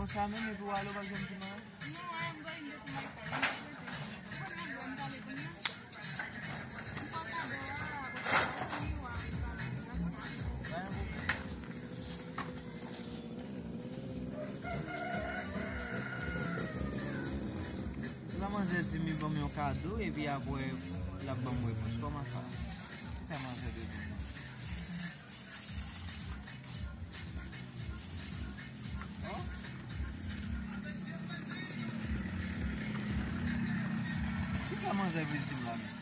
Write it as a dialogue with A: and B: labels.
A: Kon sa men e pou alo bak jen ti man?
B: No, I am going to my time.
A: La manje di mi bom yon kado e pi apwe la bom mwen mons. Koman sa? Sa manje de di? Ki sa manje victime la mi?